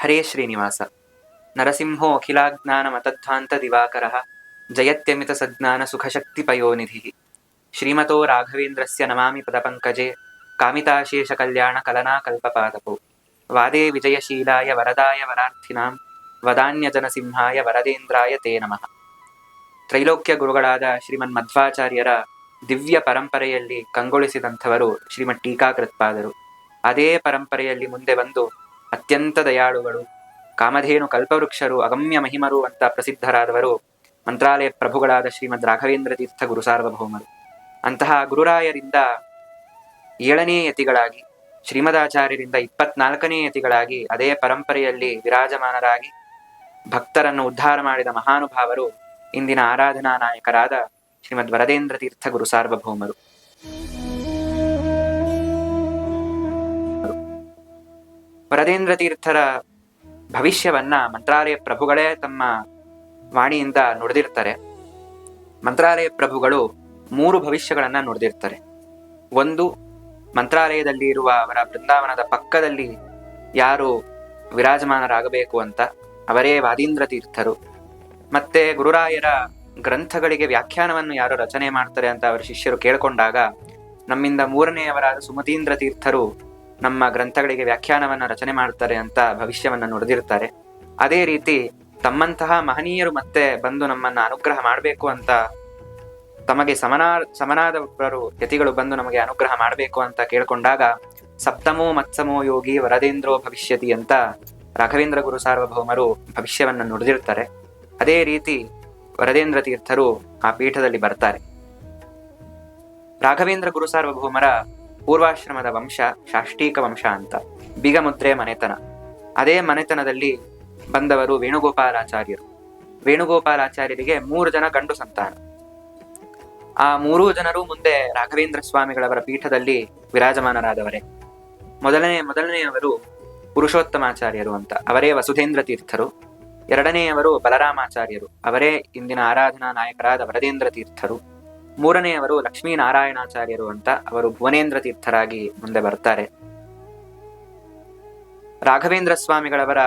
ಹರೇ ಶ್ರೀನಿವಾಸ. ನರಸಿಂಹೋ ಅಖಿಲಾಜ್ಞಾನಮತಧ್ವಾಂತ ದಿವಾಕರಃ ಜಯತ್ಯಮಿತ ಸಜ್ಞಾನ ಸುಖಶಕ್ತಿ ಪಯೋನಿಧಿ. ಶ್ರೀಮತೋ ರಾಘವೇಂದ್ರಸ್ಯ ನಮಾಮಿ ಪದಪಂಕಜೆ ಕಾಮಿತಾಶೇಷ ಕಲ್ಯಾಣ ಕಲನಾ ಕಲ್ಪಪಾದಪೋ. ವಾದೇ ವಿಜಯಶೀಲಾಯ ವರದಾಯ ವರಾರ್ಥಿನಾಂ ವದಾನ್ಯಜನಸಿಂಹಾಯ ವರದೇಂದ್ರಾಯ ತೇ ನಮಃ. ತ್ರೈಲೋಕ್ಯ ಗುರುಗಳಾದ ಶ್ರೀಮನ್ ಮಧ್ವಾಚಾರ್ಯರ ದಿವ್ಯ ಪರಂಪರೆಯಲ್ಲಿ ಕಂಗೊಳಿಸಿದಂಥವರು ಶ್ರೀಮದ್ ಟೀಕಾಕೃತ್ಪಾದರು. ಅದೇ ಪರಂಪರೆಯಲ್ಲಿ ಮುಂದೆ ಬಂದು ಅತ್ಯಂತ ದಯಾಳುಗಳು, ಕಾಮಧೇನು ಕಲ್ಪವೃಕ್ಷರು, ಅಗಮ್ಯ ಮಹಿಮರು ಅಂತ ಪ್ರಸಿದ್ಧರಾದವರು ಮಂತ್ರಾಲಯ ಪ್ರಭುಗಳಾದ ಶ್ರೀಮದ್ ರಾಘವೇಂದ್ರ ತೀರ್ಥ ಗುರು ಸಾರ್ವಭೌಮರು. ಅಂತಹ ಗುರುರಾಯರಿಂದ 7ನೇ ಯತಿಗಳಾಗಿ, ಶ್ರೀಮದಾಚಾರ್ಯರಿಂದ 24ನೇ ಯತಿಗಳಾಗಿ ಅದೇ ಪರಂಪರೆಯಲ್ಲಿ ವಿರಾಜಮಾನರಾಗಿ ಭಕ್ತರನ್ನು ಉದ್ಧಾರ ಮಾಡಿದ ಮಹಾನುಭಾವರು ಇಂದಿನ ಆರಾಧನಾ ನಾಯಕರಾದ ಶ್ರೀಮದ್ ವರದೇಂದ್ರ ತೀರ್ಥ ಗುರು ಸಾರ್ವಭೌಮರು. ವರದೇಂದ್ರ ತೀರ್ಥರ ಭವಿಷ್ಯವನ್ನ ಮಂತ್ರಾಲಯ ಪ್ರಭುಗಳೇ ತಮ್ಮ ವಾಣಿಯಿಂದ ನುಡಿದಿರ್ತಾರೆ. ಮಂತ್ರಾಲಯ ಪ್ರಭುಗಳು 3 ಭವಿಷ್ಯಗಳನ್ನ ನುಡಿದಿರ್ತಾರೆ. ಒಂದು, ಮಂತ್ರಾಲಯದಲ್ಲಿ ಇರುವ ಅವರ ಬೃಂದಾವನದ ಪಕ್ಕದಲ್ಲಿ ಯಾರು ವಿರಾಜಮಾನರಾಗಬೇಕು ಅಂತ ಅವರೇ ವಾದೀಂದ್ರ ತೀರ್ಥರು. ಮತ್ತೆ ಗುರುರಾಯರ ಗ್ರಂಥಗಳಿಗೆ ವ್ಯಾಖ್ಯಾನವನ್ನು ಯಾರು ರಚನೆ ಮಾಡ್ತಾರೆ ಅಂತ ಅವರ ಶಿಷ್ಯರು ಕೇಳ್ಕೊಂಡಾಗ ನಮ್ಮಿಂದ 3ನೇಯವರಾದ ಸುಮತೀಂದ್ರ ತೀರ್ಥರು ನಮ್ಮ ಗ್ರಂಥಗಳಿಗೆ ವ್ಯಾಖ್ಯಾನವನ್ನ ರಚನೆ ಮಾಡ್ತಾರೆ ಅಂತ ಭವಿಷ್ಯವನ್ನ ನುಡಿದಿರ್ತಾರೆ. ಅದೇ ರೀತಿ ತಮ್ಮಂತಹ ಮಹನೀಯರು ಮತ್ತೆ ಬಂದು ನಮ್ಮನ್ನ ಅನುಗ್ರಹ ಮಾಡಬೇಕು ಅಂತ, ತಮಗೆ ಸಮನಾದವರು ಯತಿಗಳು ಬಂದು ನಮಗೆ ಅನುಗ್ರಹ ಮಾಡಬೇಕು ಅಂತ ಕೇಳ್ಕೊಂಡಾಗ ಸಪ್ತಮೋ ಮತ್ಸಮೋ ಯೋಗಿ ವರದೇಂದ್ರೋ ಭವಿಷ್ಯತಿ ಅಂತ ರಾಘವೇಂದ್ರ ಗುರು ಸಾರ್ವಭೌಮರು ಭವಿಷ್ಯವನ್ನ ನುಡಿದಿರ್ತಾರೆ. ಅದೇ ರೀತಿ ವರದೇಂದ್ರ ತೀರ್ಥರು ಆ ಪೀಠದಲ್ಲಿ ಬರ್ತಾರೆ. ರಾಘವೇಂದ್ರ ಗುರು ಸಾರ್ವಭೌಮರ ಪೂರ್ವಾಶ್ರಮದ ವಂಶ ಶಾಷ್ಟೀಕ ವಂಶ ಅಂತ, ಬಿಗಮುದ್ರೆ ಮನೆತನ. ಅದೇ ಮನೆತನದಲ್ಲಿ ಬಂದವರು ವೇಣುಗೋಪಾಲಾಚಾರ್ಯರು. ವೇಣುಗೋಪಾಲಾಚಾರ್ಯರಿಗೆ 3 ಜನ ಗಂಡು ಸಂತಾನ. ಆ 3 ಜನರು ಮುಂದೆ ರಾಘವೇಂದ್ರ ಸ್ವಾಮಿಗಳವರ ಪೀಠದಲ್ಲಿ ವಿರಾಜಮಾನರಾದವರೇ. ಮೊದಲನೆಯವರು ಪುರುಷೋತ್ತಮಾಚಾರ್ಯರು ಅಂತ, ಅವರೇ ವಸುಧೇಂದ್ರ ತೀರ್ಥರು. 2ನೇಯವರು ಬಲರಾಮಾಚಾರ್ಯರು, ಅವರೇ ಇಂದಿನ ಆರಾಧನಾ ನಾಯಕರಾದ ವರದೇಂದ್ರ ತೀರ್ಥರು. 3ನೇಯವರು ಲಕ್ಷ್ಮೀನಾರಾಯಣಾಚಾರ್ಯರು ಅಂತ, ಅವರು ಭುವನೇಂದ್ರ ತೀರ್ಥರಾಗಿ ಮುಂದೆ ಬರ್ತಾರೆ. ರಾಘವೇಂದ್ರ ಸ್ವಾಮಿಗಳವರ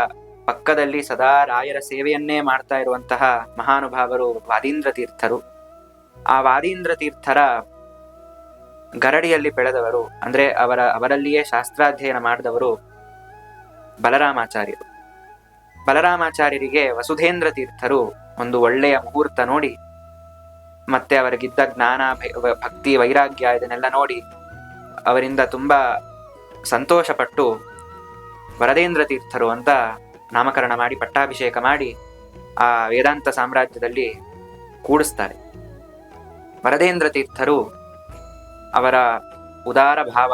ಪಕ್ಕದಲ್ಲಿ ಸದಾ ರಾಯರ ಸೇವೆಯನ್ನೇ ಮಾಡ್ತಾ ಇರುವಂತಹ ಮಹಾನುಭಾವರು ವಾದೀಂದ್ರ ತೀರ್ಥರು. ಆ ವಾದೀಂದ್ರ ತೀರ್ಥರ ಗರಡಿಯಲ್ಲಿ ಬೆಳೆದವರು, ಅಂದ್ರೆ ಅವರಲ್ಲಿಯೇ ಶಾಸ್ತ್ರಾಧ್ಯಯನ ಮಾಡಿದವರು ಬಲರಾಮಾಚಾರ್ಯರು. ಬಲರಾಮಾಚಾರ್ಯರಿಗೆ ವಸುಧೇಂದ್ರ ತೀರ್ಥರು ಒಂದು ಒಳ್ಳೆಯ ಮುಹೂರ್ತ ನೋಡಿ, ಮತ್ತೆ ಅವರಿಗಿದ್ದ ಜ್ಞಾನ, ಭಕ್ತಿ, ವೈರಾಗ್ಯ ಇದನ್ನೆಲ್ಲ ನೋಡಿ ಅವರಿಂದ ತುಂಬಾ ಸಂತೋಷಪಟ್ಟು ವರದೇಂದ್ರ ತೀರ್ಥರು ಅಂತ ನಾಮಕರಣ ಮಾಡಿ ಪಟ್ಟಾಭಿಷೇಕ ಮಾಡಿ ಆ ವೇದಾಂತ ಸಾಮ್ರಾಜ್ಯದಲ್ಲಿ ಕೂಡಿಸ್ತಾರೆ. ವರದೇಂದ್ರ ತೀರ್ಥರು ಅವರ ಉದಾರ ಭಾವ,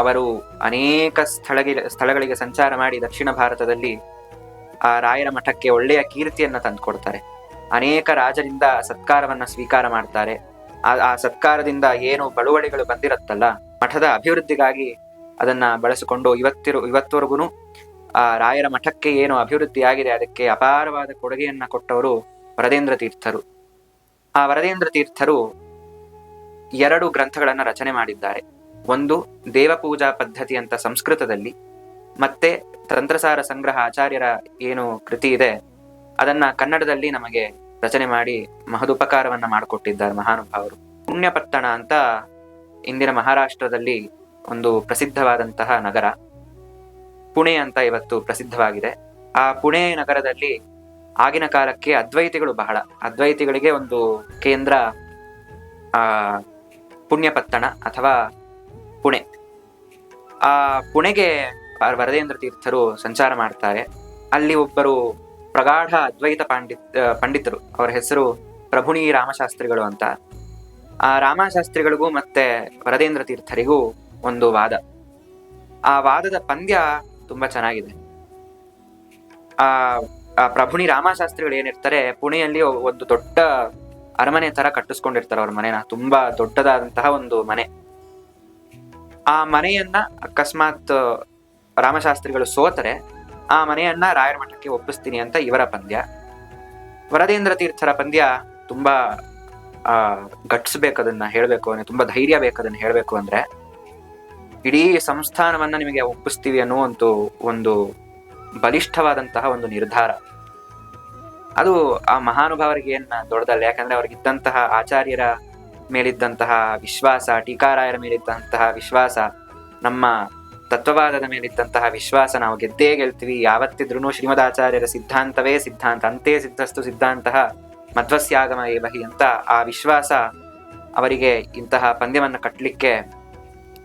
ಅವರು ಅನೇಕ ಸ್ಥಳಗಳಿಗೆ ಸಂಚಾರ ಮಾಡಿ ದಕ್ಷಿಣ ಭಾರತದಲ್ಲಿ ಆ ರಾಯರ ಮಠಕ್ಕೆ ಒಳ್ಳೆಯ ಕೀರ್ತಿಯನ್ನ ತಂದುಕೊಡ್ತಾರೆ. ಅನೇಕ ರಾಜರಿಂದ ಸತ್ಕಾರವನ್ನ ಸ್ವೀಕಾರ ಮಾಡ್ತಾರೆ. ಆ ಸತ್ಕಾರದಿಂದ ಏನು ಬಳುವಳಿಗಳು ಬಂದಿರತ್ತಲ್ಲ, ಮಠದ ಅಭಿವೃದ್ಧಿಗಾಗಿ ಅದನ್ನ ಬಳಸಿಕೊಂಡು ಇವತ್ತವರೆಗೂ ಆ ರಾಯರ ಮಠಕ್ಕೆ ಏನು ಅಭಿವೃದ್ಧಿ ಆಗಿದೆ ಅದಕ್ಕೆ ಅಪಾರವಾದ ಕೊಡುಗೆಯನ್ನ ಕೊಟ್ಟವರು ವರದೇಂದ್ರ ತೀರ್ಥರು. ಆ ವರದೇಂದ್ರ ತೀರ್ಥರು 2 ಗ್ರಂಥಗಳನ್ನ ರಚನೆ ಮಾಡಿದ್ದಾರೆ. ಒಂದು ದೇವಪೂಜಾ ಪದ್ಧತಿ ಅಂತ ಸಂಸ್ಕೃತದಲ್ಲಿ, ಮತ್ತೆ ತಂತ್ರಸಾರ ಸಂಗ್ರಹ ಆಚಾರ್ಯರ ಏನು ಕೃತಿ ಇದೆ ಅದನ್ನ ಕನ್ನಡದಲ್ಲಿ ನಮಗೆ ರಚನೆ ಮಾಡಿ ಮಹದುಪಕಾರವನ್ನ ಮಾಡಿಕೊಟ್ಟಿದ್ದಾರೆ ಮಹಾನುಭಾವರು. ಪುಣ್ಯಪಟ್ಟಣ ಅಂತ ಇಂದಿನ ಮಹಾರಾಷ್ಟ್ರದಲ್ಲಿ ಒಂದು ಪ್ರಸಿದ್ಧವಾದಂತಹ ನಗರ, ಪುಣೆ ಅಂತ ಇವತ್ತು ಪ್ರಸಿದ್ಧವಾಗಿದೆ. ಆ ಪುಣೆ ನಗರದಲ್ಲಿ ಆಗಿನ ಕಾಲಕ್ಕೆ ಅದ್ವೈತಿಗಳಿಗೆ ಒಂದು ಕೇಂದ್ರ ಪುಣ್ಯಪತ್ತಣ ಅಥವಾ ಪುಣೆ. ಆ ಪುಣೆಗೆ ವರದೇಂದ್ರ ತೀರ್ಥರು ಸಂಚಾರ ಮಾಡ್ತಾರೆ. ಅಲ್ಲಿ ಒಬ್ಬರು ಪ್ರಗಾಢ ಅದ್ವೈತ ಪಂಡಿತರು, ಅವರ ಹೆಸರು ಪ್ರಭುಣಿ ರಾಮಶಾಸ್ತ್ರಿಗಳು ಅಂತ. ಆ ರಾಮಶಾಸ್ತ್ರಿಗಳಿಗೂ ಮತ್ತೆ ವರದೇಂದ್ರ ತೀರ್ಥರಿಗೂ ಒಂದು ವಾದ. ಆ ವಾದದ ಪಂದ್ಯ ತುಂಬಾ ಚೆನ್ನಾಗಿದೆ. ಆ ಪ್ರಭುಣಿ ರಾಮಶಾಸ್ತ್ರಿಗಳು ಏನಿರ್ತಾರೆ, ಪುಣೆಯಲ್ಲಿ ಒಂದು ದೊಡ್ಡ ಅರಮನೆ ತರ ಕಟ್ಟಿಸ್ಕೊಂಡಿರ್ತಾರೆ ಅವ್ರ ಮನೆನ, ತುಂಬಾ ದೊಡ್ಡದಾದಂತಹ ಒಂದು ಮನೆ. ಆ ಮನೆಯನ್ನ ಅಕಸ್ಮಾತ್ ರಾಮಶಾಸ್ತ್ರಿಗಳು ಸೋತರೆ ಆ ಮನೆಯನ್ನ ರಾಯರ ಮಠಕ್ಕೆ ಒಪ್ಪಿಸ್ತೀನಿ ಅಂತ ಇವರ ಪಂದ್ಯ. ವರದೇಂದ್ರ ತೀರ್ಥರ ಪಂದ್ಯ ತುಂಬಾ ಗಟ್ಸ್ಬೇಕದನ್ನ ಹೇಳ್ಬೇಕು ಅಂದ್ರೆ, ತುಂಬಾ ಧೈರ್ಯ ಬೇಕದನ್ನ ಹೇಳ್ಬೇಕು ಅಂದ್ರೆ, ಇಡೀ ಸಂಸ್ಥಾನವನ್ನ ನಿಮಗೆ ಒಪ್ಪಿಸ್ತೀವಿ ಅನ್ನುವಂತ ಒಂದು ಬಲಿಷ್ಠವಾದಂತಹ ಒಂದು ನಿರ್ಧಾರ. ಅದು ಆ ಮಹಾನುಭಾವರಿಗೆ ಏನ್ ದೊಡ್ಡದಲ್ಲ, ಯಾಕಂದ್ರೆ ಅವ್ರಿಗಿದ್ದಂತಹ ಆಚಾರ್ಯರ ಮೇಲಿದ್ದಂತಹ ವಿಶ್ವಾಸ, ಟೀಕಾರಾಯರ ಮೇಲಿದ್ದಂತಹ ವಿಶ್ವಾಸ, ನಮ್ಮ ತತ್ವವಾದದ ಮೇಲಿದ್ದಂತಹ ವಿಶ್ವಾಸ, ನಾವು ಗೆದ್ದೇ ಗೆಲ್ತೀವಿ ಯಾವತ್ತಿದ್ರೂ ಶ್ರೀಮದಾಚಾರ್ಯರ ಸಿದ್ಧಾಂತವೇ ಸಿದ್ಧಾಂತ, ಅಂತೆ ಸಿದ್ಧಸ್ತು ಸಿದ್ಧಾಂತ ಮಧ್ವಸ್ಯಾಗಮ ಏವಹಿ ಅಂತ ಆ ವಿಶ್ವಾಸ ಅವರಿಗೆ ಇಂತಹ ಪಂದ್ಯವನ್ನು ಕಟ್ಟಲಿಕ್ಕೆ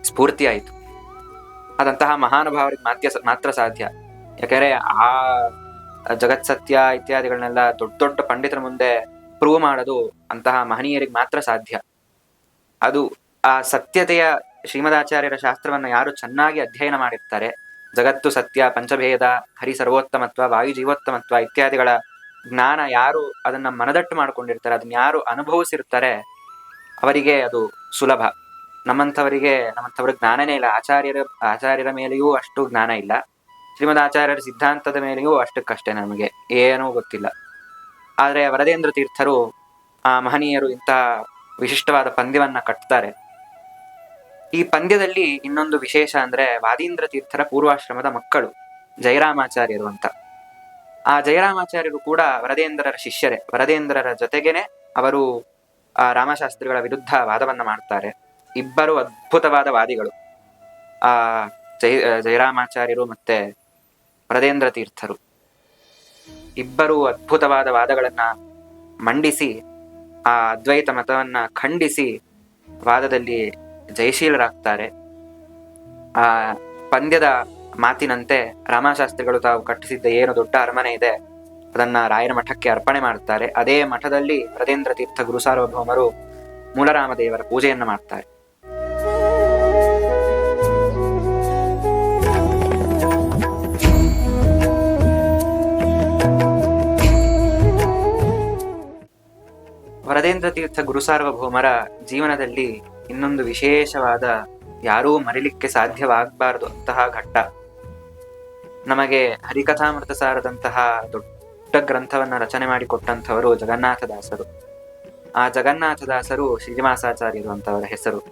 ಸ್ಫೂರ್ತಿಯಾಯಿತು. ಅದಂತಹ ಮಹಾನುಭಾವರಿಗೆ ಮಾತ್ರ ಸಾಧ್ಯ. ಯಾಕಂದ್ರೆ ಆ ಜಗತ್ಸತ್ಯ ಇತ್ಯಾದಿಗಳನ್ನೆಲ್ಲ ದೊಡ್ಡ ದೊಡ್ಡ ಪಂಡಿತರ ಮುಂದೆ ಪ್ರೂವ್ ಮಾಡೋದು ಅಂತಹ ಮಹನೀಯರಿಗೆ ಮಾತ್ರ ಸಾಧ್ಯ. ಅದು ಆ ಸತ್ಯತೆಯ ಶ್ರೀಮದಾಚಾರ್ಯರ ಶಾಸ್ತ್ರವನ್ನ ಯಾರು ಚೆನ್ನಾಗಿ ಅಧ್ಯಯನ ಮಾಡಿರ್ತಾರೆ, ಜಗತ್ತು ಸತ್ಯ, ಪಂಚಭೇದ, ಹರಿ ಸರ್ವೋತ್ತಮತ್ವ, ವಾಯು ಜೀವೋತ್ತಮತ್ವ ಇತ್ಯಾದಿಗಳ ಜ್ಞಾನ ಯಾರು ಅದನ್ನ ಮನದಟ್ಟು ಮಾಡ್ಕೊಂಡಿರ್ತಾರೆ, ಅದನ್ನ ಯಾರು ಅನುಭವಿಸಿರ್ತಾರೆ, ಅವರಿಗೆ ಅದು ಸುಲಭ. ನಮ್ಮಂಥವ್ರಿಗೆ ಜ್ಞಾನನೇ ಇಲ್ಲ. ಆಚಾರ್ಯರ ಮೇಲೆಯೂ ಅಷ್ಟು ಜ್ಞಾನ ಇಲ್ಲ, ಶ್ರೀಮದಾಚಾರ್ಯರ ಸಿದ್ಧಾಂತದ ಮೇಲೆಯೂ ಅಷ್ಟಕ್ಕಷ್ಟೇ ನಮಗೆ ಏನೂ ಗೊತ್ತಿಲ್ಲ. ಆದರೆ ವರದೇಂದ್ರ ತೀರ್ಥರು, ಆ ಮಹನೀಯರು ಇಂತಹ ವಿಶಿಷ್ಟವಾದ ಪಂದ್ಯವನ್ನ ಕಟ್ತಾರೆ. ಈ ಪಂದ್ಯದಲ್ಲಿ ಇನ್ನೊಂದು ವಿಶೇಷ ಅಂದ್ರೆ ವಾದೀಂದ್ರ ತೀರ್ಥರ ಪೂರ್ವಾಶ್ರಮದ ಮಕ್ಕಳು ಜಯರಾಮಾಚಾರ್ಯರು ಅಂತ. ಆ ಜಯರಾಮಾಚಾರ್ಯರು ಕೂಡ ವರದೇಂದ್ರರ ಶಿಷ್ಯರೇ. ವರದೇಂದ್ರರ ಜೊತೆಗೇನೆ ಅವರು ಆ ರಾಮಶಾಸ್ತ್ರಿಗಳ ವಿರುದ್ಧ ವಾದವನ್ನ ಮಾಡ್ತಾರೆ. ಇಬ್ಬರು ಅದ್ಭುತವಾದ ವಾದಿಗಳು, ಆ ಜಯರಾಮಾಚಾರ್ಯರು ಮತ್ತೆ ವರದೇಂದ್ರ ತೀರ್ಥರು. ಇಬ್ಬರು ಅದ್ಭುತವಾದ ವಾದಗಳನ್ನ ಮಂಡಿಸಿ ಆ ಅದ್ವೈತ ಮತವನ್ನ ಖಂಡಿಸಿ ವಾದದಲ್ಲಿ ಜಯಶೀಲರಾಗ್ತಾರೆ. ಆ ಪಂದ್ಯದ ಮಾತಿನಂತೆ ರಾಮಶಾಸ್ತ್ರಿಗಳು ತಾವು ಕಟ್ಟಿಸಿದ್ದ ಏನು ದೊಡ್ಡ ಅರಮನೆ ಇದೆ ಅದನ್ನ ರಾಯರ ಮಠಕ್ಕೆ ಅರ್ಪಣೆ ಮಾಡ್ತಾರೆ. ಅದೇ ಮಠದಲ್ಲಿ ವರದೇಂದ್ರ ತೀರ್ಥ ಗುರು ಸಾರ್ವಭೌಮರು ಮೂಲರಾಮದೇವರ ಪೂಜೆಯನ್ನು ಮಾಡ್ತಾರೆ. ವರದೇಂದ್ರ ತೀರ್ಥ ಗುರು ಸಾರ್ವಭೌಮರ ಜೀವನದಲ್ಲಿ ಇನ್ನೊಂದು ವಿಶೇಷವಾದ, ಯಾರೂ ಮರಿಲಿಕ್ಕೆ ಸಾಧ್ಯವಾಗಬಾರದು ಅಂತಹ ಘಟ್ಟ. ನಮಗೆ ಹರಿಕಥಾಮೃತ ಸಾರದಂತಹ ದೊಡ್ಡ ಗ್ರಂಥವನ್ನ ರಚನೆ ಮಾಡಿಕೊಟ್ಟಂಥವರು ಜಗನ್ನಾಥದಾಸರು. ಆ ಜಗನ್ನಾಥದಾಸರು ಶ್ರೀನಿವಾಸಾಚಾರ್ಯರು ಅಂತವರ ಹೆಸರು.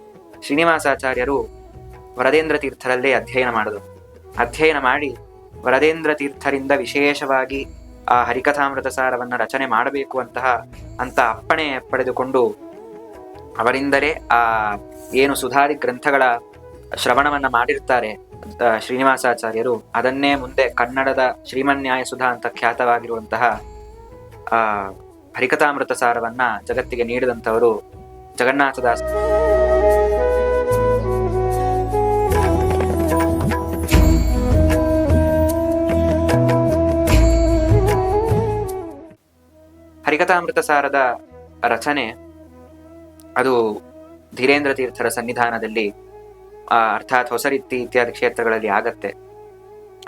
ಶ್ರೀನಿವಾಸಾಚಾರ್ಯರು ವರದೇಂದ್ರ ತೀರ್ಥರಲ್ಲೇ ಅಧ್ಯಯನ ಮಾಡಿ ವರದೇಂದ್ರ ತೀರ್ಥರಿಂದ ವಿಶೇಷವಾಗಿ ಆ ಹರಿಕಥಾಮೃತ ಸಾರವನ್ನ ರಚನೆ ಮಾಡಬೇಕು ಅಂತ ಅಪ್ಪಣೆ ಪಡೆದುಕೊಂಡು ಅವರಿಂದಲೇ ಆ ಏನು ಸುಧಾರಿ ಗ್ರಂಥಗಳ ಶ್ರವಣವನ್ನ ಮಾಡಿರ್ತಾರೆ ಶ್ರೀನಿವಾಸಾಚಾರ್ಯರು, ಅದನ್ನೇ ಮುಂದೆ ಕನ್ನಡದ ಶ್ರೀಮನ್ಯಾಯ ಸುಧಾ ಅಂತ ಖ್ಯಾತವಾಗಿರುವಂತಹ ಆ ಹರಿಕಥಾಮೃತ ಸಾರವನ್ನ ಜಗತ್ತಿಗೆ ನೀಡಿದಂಥವರು ಜಗನ್ನಾಥದಾಸ. ಹರಿಕಥಾಮೃತ ಸಾರದ ರಚನೆ ಅದು ಧೀರೇಂದ್ರ ತೀರ್ಥರ ಸನ್ನಿಧಾನದಲ್ಲಿ ಅರ್ಥಾತ್ ಹೊಸರಿತ್ತಿ ಇತ್ಯಾದಿ ಕ್ಷೇತ್ರಗಳಲ್ಲಿ ಆಗತ್ತೆ.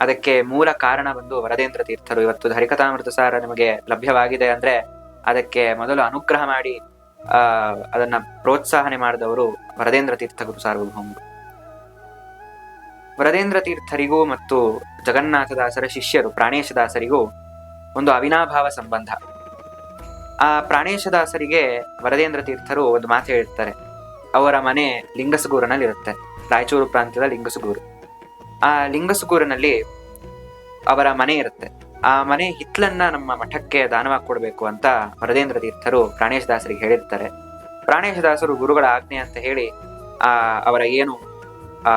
ಅದಕ್ಕೆ ಮೂಲ ಕಾರಣ ಬಂದು ವರದೇಂದ್ರ ತೀರ್ಥರು. ಇವತ್ತು ಹರಿಕಥಾಮೃತ ಸಾರ ನಿಮಗೆ ಲಭ್ಯವಾಗಿದೆ ಅಂದ್ರೆ ಅದಕ್ಕೆ ಮೊದಲು ಅನುಗ್ರಹ ಮಾಡಿ ಅದನ್ನ ಪ್ರೋತ್ಸಾಹನೆ ಮಾಡಿದವರು ವರದೇಂದ್ರ ತೀರ್ಥ ಗುರು ಸಾರ್ವಭೌಮರು. ವರದೇಂದ್ರ ತೀರ್ಥರಿಗೂ ಮತ್ತು ಜಗನ್ನಾಥದಾಸರ ಶಿಷ್ಯರು ಪ್ರಾಣೇಶದಾಸರಿಗೂ ಒಂದು ಅವಿನಾಭಾವ ಸಂಬಂಧ. ಆ ಪ್ರಾಣೇಶದಾಸರಿಗೆ ವರದೇಂದ್ರ ತೀರ್ಥರು ಒಂದು ಮಾತು ಹೇಳಿರ್ತಾರೆ. ಅವರ ಮನೆ ಲಿಂಗಸಗೂರಿನಲ್ಲಿರುತ್ತೆ, ರಾಯಚೂರು ಪ್ರಾಂತ್ಯದ ಲಿಂಗಸಗೂರು. ಆ ಲಿಂಗಸಗೂರಿನಲ್ಲಿ ಅವರ ಮನೆ ಇರುತ್ತೆ. ಆ ಮನೆ ಹಿತ್ಲನ್ನ ನಮ್ಮ ಮಠಕ್ಕೆ ದಾನವಾಗಿ ಕೊಡಬೇಕು ಅಂತ ವರದೇಂದ್ರ ತೀರ್ಥರು ಪ್ರಾಣೇಶದಾಸರಿಗೆ ಹೇಳಿರ್ತಾರೆ. ಪ್ರಾಣೇಶದಾಸರು ಗುರುಗಳ ಆಜ್ಞೆ ಅಂತ ಹೇಳಿ ಅವರ ಏನು ಆ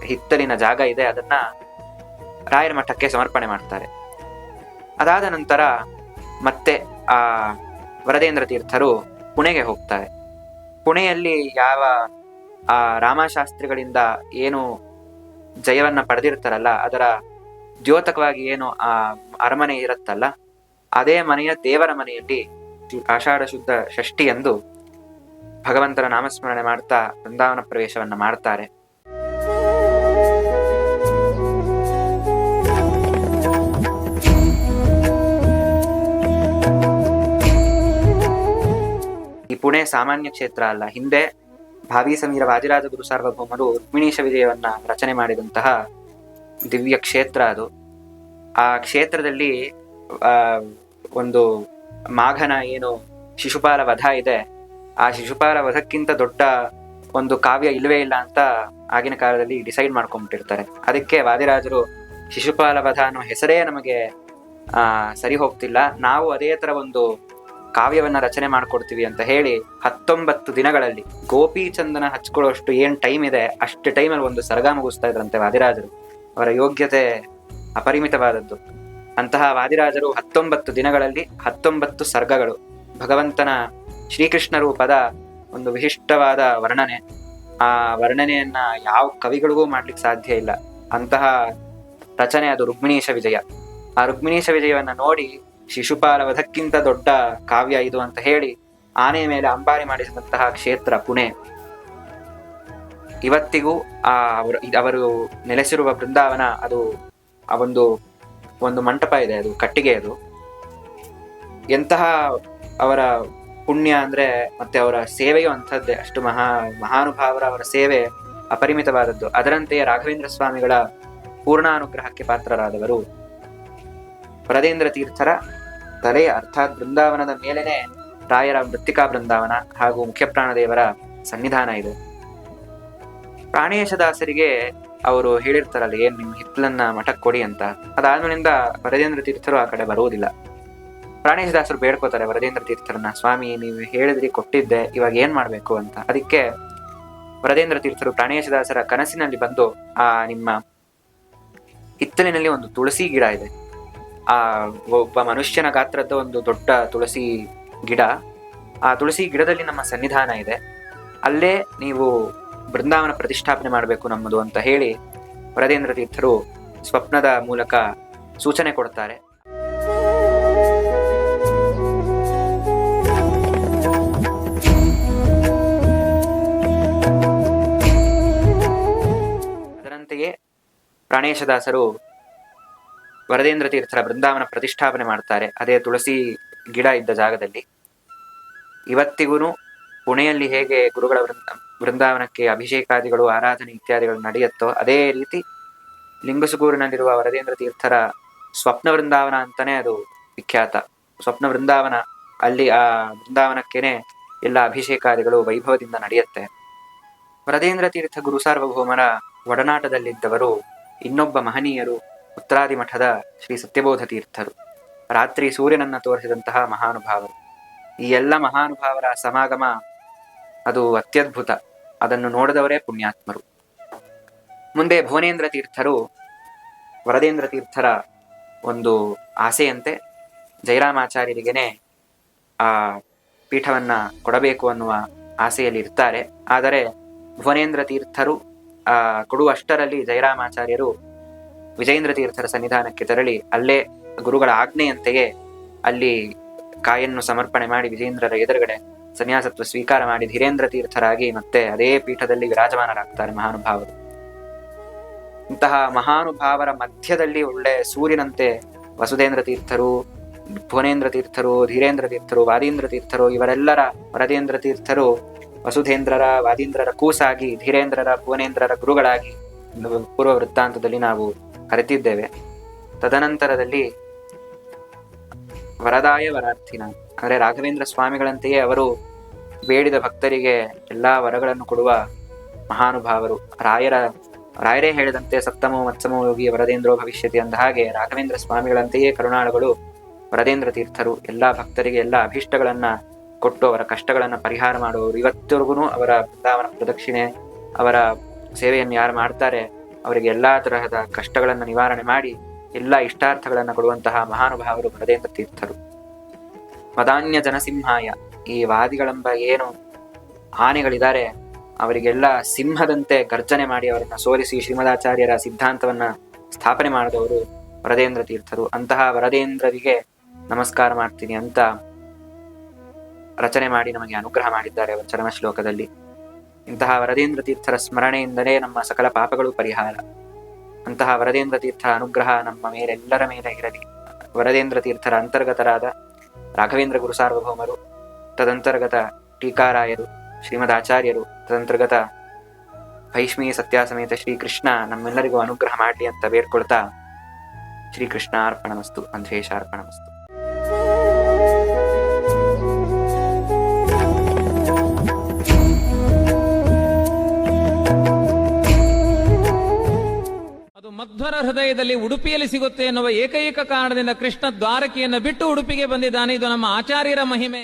ಹಿತ್ತಲಿನ ಜಾಗ ಇದೆ ಅದನ್ನ ರಾಯರ ಮಠಕ್ಕೆ ಸಮರ್ಪಣೆ ಮಾಡ್ತಾರೆ. ಅದಾದ ನಂತರ ಮತ್ತೆ ಆ ವರದೇಂದ್ರ ತೀರ್ಥರು ಪುಣೆಗೆ ಹೋಗ್ತಾರೆ. ಪುಣೆಯಲ್ಲಿ ಯಾವ ಆ ರಾಮಶಾಸ್ತ್ರಿಗಳಿಂದ ಏನು ಜಯವನ್ನ ಪಡೆದಿರ್ತಾರಲ್ಲ, ಅದರ ದ್ಯೋತಕವಾಗಿ ಏನು ಆ ಅರಮನೆ ಇರುತ್ತಲ್ಲ, ಅದೇ ಮನೆಯ ದೇವರ ಮನೆಯಲ್ಲಿ ಆಷಾಢ ಶುದ್ಧ ಷಷ್ಠಿಯಂದು ಭಗವಂತನ ನಾಮಸ್ಮರಣೆ ಮಾಡ್ತಾ ವೃಂದಾವನ ಪ್ರವೇಶವನ್ನ ಮಾಡ್ತಾರೆ. ಈ ಪುಣೆ ಸಾಮಾನ್ಯ ಕ್ಷೇತ್ರ ಅಲ್ಲ. ಹಿಂದೆ ಭಾವಿ ಸಮೀರ ವಾದಿರಾಜ ಗುರು ಸಾರ್ವಭೌಮರು ರುಕ್ಮಿಣೀಶ ವಿಜಯವನ್ನ ರಚನೆ ಮಾಡಿದಂತಹ ದಿವ್ಯ ಕ್ಷೇತ್ರ ಅದು. ಆ ಕ್ಷೇತ್ರದಲ್ಲಿ ಒಂದು ಮಾಘನ ಏನು ಶಿಶುಪಾಲ ವಧ ಇದೆ, ಆ ಶಿಶುಪಾಲ ವಧಕ್ಕಿಂತ ದೊಡ್ಡ ಒಂದು ಕಾವ್ಯ ಇಲ್ಲವೇ ಇಲ್ಲ ಅಂತ ಆಗಿನ ಕಾಲದಲ್ಲಿ ಡಿಸೈಡ್ ಮಾಡ್ಕೊಂಡ್ಬಿಟ್ಟಿರ್ತಾರೆ. ಅದಕ್ಕೆ ವಾದಿರಾಜರು ಶಿಶುಪಾಲ ವಧ ಅನ್ನೋ ಹೆಸರೇ ನಮಗೆ ಸರಿ ಹೋಗ್ತಿಲ್ಲ, ನಾವು ಅದೇ ತರ ಒಂದು ಕಾವ್ಯವನ್ನ ರಚನೆ ಮಾಡ್ಕೊಡ್ತೀವಿ ಅಂತ ಹೇಳಿ 19 ದಿನಗಳಲ್ಲಿ ಗೋಪಿ ಚಂದನ ಹಚ್ಕೊಳ್ಳೋಷ್ಟು ಏನ್ ಟೈಮ್ ಇದೆ ಅಷ್ಟು ಟೈಮಲ್ಲಿ ಒಂದು ಸರ್ಗ ಮುಗಿಸ್ತಾ ಇದ್ರಂತೆ ವಾದಿರಾಜರು. ಅವರ ಯೋಗ್ಯತೆ ಅಪರಿಮಿತವಾದದ್ದು. ಅಂತಹ ವಾದಿರಾಜರು 19 ದಿನಗಳಲ್ಲಿ 19 ಸರ್ಗಗಳು, ಭಗವಂತನ ಶ್ರೀಕೃಷ್ಣ ರೂಪದ ಒಂದು ವಿಶಿಷ್ಟವಾದ ವರ್ಣನೆ. ಆ ವರ್ಣನೆಯನ್ನ ಯಾವ ಕವಿಗಳಿಗೂ ಮಾಡ್ಲಿಕ್ಕೆ ಸಾಧ್ಯ ಇಲ್ಲ. ಅಂತಹ ರಚನೆ ಅದು ರುಕ್ಮಿಣೀಶ ವಿಜಯ. ಆ ರುಕ್ಮಿಣೀಶ ವಿಜಯವನ್ನ ನೋಡಿ ಶಿಶುಪಾಲ ವಧಕ್ಕಿಂತ ದೊಡ್ಡ ಕಾವ್ಯ ಇದು ಅಂತ ಹೇಳಿ ಆನೆ ಮೇಲೆ ಅಂಬಾರಿ ಮಾಡಿಸಿದಂತಹ ಕ್ಷೇತ್ರ ಪುಣೆ. ಇವತ್ತಿಗೂ ಅವರು ನೆಲೆಸಿರುವ ಬೃಂದಾವನ, ಅದು ಆ ಒಂದು ಮಂಟಪ ಇದೆ, ಅದು ಕಟ್ಟಿಗೆ. ಅದು ಎಂತಹ ಅವರ ಪುಣ್ಯ ಅಂದ್ರೆ, ಮತ್ತೆ ಅವರ ಸೇವೆಯೂ ಅಂಥದ್ದೇ. ಅಷ್ಟು ಮಹಾನುಭಾವರ ಅವರ ಸೇವೆ ಅಪರಿಮಿತವಾದದ್ದು. ಅದರಂತೆಯೇ ರಾಘವೇಂದ್ರ ಸ್ವಾಮಿಗಳ ಪೂರ್ಣಾನುಗ್ರಹಕ್ಕೆ ಪಾತ್ರರಾದವರು. ವರದೇಂದ್ರ ತೀರ್ಥರ ತಲೆಯ ಅರ್ಥಾತ್ ಬೃಂದಾವನದ ಮೇಲೇನೆ ರಾಯರ ಮೃತ್ತಿಕಾ ಬೃಂದಾವನ ಹಾಗೂ ಮುಖ್ಯಪ್ರಾಣದೇವರ ಸನ್ನಿಧಾನ ಇದೆ. ಪ್ರಾಣೇಶದಾಸರಿಗೆ ಅವರು ಹೇಳಿರ್ತಾರಲ್ಲ, ಏನ್ ನಿಮ್ ಹಿತ್ತಲನ್ನ ಮಠಕ್ಕೆ ಕೊಡಿ ಅಂತ. ಅದಾದ್ಮೇಲಿಂದ ವರದೇಂದ್ರ ತೀರ್ಥರು ಆ ಕಡೆ ಬರುವುದಿಲ್ಲ. ಪ್ರಾಣೇಶದಾಸರು ಬೇಡ್ಕೋತಾರೆ ವರದೇಂದ್ರ ತೀರ್ಥರನ್ನ, ಸ್ವಾಮಿ ನೀವು ಹೇಳಿದ್ರಿ ಕೊಟ್ಟಿದ್ದೆ, ಇವಾಗ ಏನ್ ಮಾಡ್ಬೇಕು ಅಂತ. ಅದಕ್ಕೆ ವರದೇಂದ್ರ ತೀರ್ಥರು ಪ್ರಾಣೇಶದಾಸರ ಕನಸಿನಲ್ಲಿ ಬಂದು, ನಿಮ್ಮ ಹಿತ್ತಲಿನಲ್ಲಿ ಒಂದು ತುಳಸಿ ಗಿಡ ಇದೆ, ಒಬ್ಬ ಮನುಷ್ಯನ ಗಾತ್ರದ ಒಂದು ದೊಡ್ಡ ತುಳಸಿ ಗಿಡ, ಆ ತುಳಸಿ ಗಿಡದಲ್ಲಿ ನಮ್ಮ ಸನ್ನಿಧಾನ ಇದೆ, ಅಲ್ಲೇ ನೀವು ಬೃಂದಾವನ ಪ್ರತಿಷ್ಠಾಪನೆ ಮಾಡಬೇಕು ನಮ್ಮದು ಅಂತ ಹೇಳಿ ವರದೇಂದ್ರ ತೀರ್ಥರು ಸ್ವಪ್ನದ ಮೂಲಕ ಸೂಚನೆ ಕೊಡ್ತಾರೆ. ಅದರಂತೆಯೇ ಪ್ರಾಣೇಶದಾಸರು ವರದೇಂದ್ರ ತೀರ್ಥರ ಬೃಂದಾವನ ಪ್ರತಿಷ್ಠಾಪನೆ ಮಾಡ್ತಾರೆ, ಅದೇ ತುಳಸಿ ಗಿಡ ಇದ್ದ ಜಾಗದಲ್ಲಿ. ಇವತ್ತಿಗೂ ಪುಣೆಯಲ್ಲಿ ಹೇಗೆ ಗುರುಗಳ ಬೃಂದಾವನಕ್ಕೆ ಅಭಿಷೇಕಾದಿಗಳು, ಆರಾಧನೆ ಇತ್ಯಾದಿಗಳು ನಡೆಯುತ್ತೋ ಅದೇ ರೀತಿ ಲಿಂಗಸುಗೂರಿನಲ್ಲಿರುವ ವರದೇಂದ್ರ ತೀರ್ಥರ ಸ್ವಪ್ನ ವೃಂದಾವನ ಅಂತಾನೆ ಅದು ವಿಖ್ಯಾತ. ಸ್ವಪ್ನ ವೃಂದಾವನ, ಅಲ್ಲಿ ಆ ಬೃಂದಾವನಕ್ಕೇನೆ ಎಲ್ಲ ಅಭಿಷೇಕಾದಿಗಳು ವೈಭವದಿಂದ ನಡೆಯುತ್ತೆ. ವರದೇಂದ್ರ ತೀರ್ಥ ಗುರು ಸಾರ್ವಭೌಮರ ಒಡನಾಟದಲ್ಲಿದ್ದವರು ಇನ್ನೊಬ್ಬ ಮಹನೀಯರು ಉತ್ತರಾದಿ ಮಠದ ಶ್ರೀ ಸತ್ಯಬೋಧ ತೀರ್ಥರು, ರಾತ್ರಿ ಸೂರ್ಯನನ್ನ ತೋರಿಸಿದಂತಹ ಮಹಾನುಭಾವರು. ಈ ಎಲ್ಲ ಮಹಾನುಭಾವರ ಸಮಾಗಮ ಅದು ಅತ್ಯದ್ಭುತ. ಅದನ್ನು ನೋಡಿದವರೇ ಪುಣ್ಯಾತ್ಮರು. ಮುಂದೆ ಭುವನೇಂದ್ರ ತೀರ್ಥರು ವರದೇಂದ್ರ ತೀರ್ಥರ ಒಂದು ಆಸೆಯಂತೆ ಜಯರಾಮಾಚಾರ್ಯರಿಗೇನೆ ಆ ಪೀಠವನ್ನ ಕೊಡಬೇಕು ಅನ್ನುವ ಆಸೆಯಲ್ಲಿ ಇರ್ತಾರೆ. ಆದರೆ ಭುವನೇಂದ್ರ ತೀರ್ಥರು ಕೊಡುವಷ್ಟರಲ್ಲಿ ಜಯರಾಮಾಚಾರ್ಯರು ವಿಜಯೇಂದ್ರ ತೀರ್ಥರ ಸನ್ನಿಧಾನಕ್ಕೆ ತೆರಳಿ ಅಲ್ಲೇ ಗುರುಗಳ ಆಜ್ಞೆಯಂತೆಯೇ ಅಲ್ಲಿ ಕಾಯನ್ನು ಸಮರ್ಪಣೆ ಮಾಡಿ ವಿಜಯೇಂದ್ರರ ಎದುರುಗಡೆ ಸನ್ಯಾಸತ್ವ ಸ್ವೀಕಾರ ಮಾಡಿ ಧೀರೇಂದ್ರ ತೀರ್ಥರಾಗಿ ಮತ್ತೆ ಅದೇ ಪೀಠದಲ್ಲಿ ವಿರಾಜಮಾನರಾಗ್ತಾರೆ ಮಹಾನುಭಾವರು. ಇಂತಹ ಮಹಾನುಭಾವರ ಮಧ್ಯದಲ್ಲಿ ಒಳ್ಳೆ ಸೂರ್ಯನಂತೆ ವಸುಧೇಂದ್ರ ತೀರ್ಥರು, ಭುವನೇಂದ್ರ ತೀರ್ಥರು, ಧೀರೇಂದ್ರ ತೀರ್ಥರು, ವಾದೀಂದ್ರ ತೀರ್ಥರು, ಇವರೆಲ್ಲರ ವರದೇಂದ್ರ ತೀರ್ಥರು ವಸುಧೇಂದ್ರರ, ವಾದೀಂದ್ರರ ಕೂಸಾಗಿ ಧೀರೇಂದ್ರರ, ಭುವನೇಂದ್ರರ ಗುರುಗಳಾಗಿ ಪೂರ್ವ ವೃತ್ತಾಂತದಲ್ಲಿ ನಾವು ಕರೆತಿದ್ದೇವೆ. ತದನಂತರದಲ್ಲಿ ವರದಾಯ ವರಾರ್ಥಿನ ಅಂದರೆ ರಾಘವೇಂದ್ರ ಸ್ವಾಮಿಗಳಂತೆಯೇ ಅವರು ಬೇಡಿದ ಭಕ್ತರಿಗೆ ಎಲ್ಲಾ ವರಗಳನ್ನು ಕೊಡುವ ಮಹಾನುಭಾವರು. ರಾಯರೇ ಹೇಳಿದಂತೆ ಸಪ್ತಮೋ ಮತ್ಸಮೋ ಯೋಗಿ ವರದೇಂದ್ರೋ ಭವಿಷ್ಯತಿ ಅಂದ ಹಾಗೆ ರಾಘವೇಂದ್ರ ಸ್ವಾಮಿಗಳಂತೆಯೇ ಕರುಣಾಳುಗಳು ವರದೇಂದ್ರ ತೀರ್ಥರು. ಎಲ್ಲಾ ಭಕ್ತರಿಗೆ ಎಲ್ಲ ಅಭೀಷ್ಟಗಳನ್ನ ಕೊಟ್ಟು ಅವರ ಕಷ್ಟಗಳನ್ನ ಪರಿಹಾರ ಮಾಡುವವರು. ಇವತ್ತಿವರೆಗೂ ಅವರ ಬೃಂದಾವನ ಪ್ರದಕ್ಷಿಣೆ, ಅವರ ಸೇವೆಯನ್ನು ಯಾರು ಮಾಡ್ತಾರೆ ಅವರಿಗೆ ಎಲ್ಲಾ ತರಹದ ಕಷ್ಟಗಳನ್ನ ನಿವಾರಣೆ ಮಾಡಿ ಎಲ್ಲ ಇಷ್ಟಾರ್ಥಗಳನ್ನ ಕೊಡುವಂತಹ ಮಹಾನುಭಾವರು ವರದೇಂದ್ರ ತೀರ್ಥರು. ಮದಾನ್ಯ ಜನಸಿಂಹಾಯ, ಈ ವಾದಿಗಳೆಂಬ ಏನು ಆನೆಗಳಿದ್ದಾರೆ ಅವರಿಗೆಲ್ಲ ಸಿಂಹದಂತೆ ಗರ್ಜನೆ ಮಾಡಿ ಅವರನ್ನ ಸೋಲಿಸಿ ಶ್ರೀಮದಾಚಾರ್ಯರ ಸಿದ್ಧಾಂತವನ್ನ ಸ್ಥಾಪನೆ ಮಾಡಿದವರು ವರದೇಂದ್ರ ತೀರ್ಥರು. ಅಂತಹ ವರದೇಂದ್ರರಿಗೆ ನಮಸ್ಕಾರ ಮಾಡ್ತೀನಿ ಅಂತ ರಚನೆ ಮಾಡಿ ನಮಗೆ ಅನುಗ್ರಹ ಮಾಡಿದ್ದಾರೆ ಅವರ ಚರಮ ಶ್ಲೋಕದಲ್ಲಿ. ಇಂತಹ ವರದೇಂದ್ರ ತೀರ್ಥರ ಸ್ಮರಣೆಯಿಂದಲೇ ನಮ್ಮ ಸಕಲ ಪಾಪಗಳು ಪರಿಹಾರ. ಅಂತಹ ವರದೇಂದ್ರ ತೀರ್ಥರ ಅನುಗ್ರಹ ನಮ್ಮ ಮೇಲೆಲ್ಲರ ಮೇಲೆ ಇರಲಿ. ವರದೇಂದ್ರ ತೀರ್ಥರ ಅಂತರ್ಗತರಾದ ರಾಘವೇಂದ್ರ ಗುರು ಸಾರ್ವಭೌಮರು, ತದಂತರ್ಗತ ಟೀಕಾರಾಯರು, ಶ್ರೀಮದ್ ಆಚಾರ್ಯರು, ತದಂತರ್ಗತ ಭೈಷ್ಮೀ ಸತ್ಯಾಸಮೇತ ಶ್ರೀಕೃಷ್ಣ ನಮ್ಮೆಲ್ಲರಿಗೂ ಅನುಗ್ರಹ ಮಾಡಲಿ ಅಂತ ಬೇಡ್ಕೊಳ್ತಾ ಶ್ರೀಕೃಷ್ಣ ಅರ್ಪಣಮಸ್ತು, ಅಂಧೇಶ ಅರ್ಪಣಮಸ್ತು. ಮಧ್ವರ ಹೃದಯದಲ್ಲಿ ಉಡುಪಿಯಲ್ಲಿ ಸಿಗುತ್ತೆ ಎನ್ನುವ ಏಕೈಕ ಕಾರಣದಿಂದ ಕೃಷ್ಣ ದ್ವಾರಕೆಯನ್ನು ಬಿಟ್ಟು ಉಡುಪಿಗೆ ಬಂದಿದ್ದಾನೆ. ಇದು ನಮ್ಮ ಆಚಾರ್ಯರ ಮಹಿಮೆ.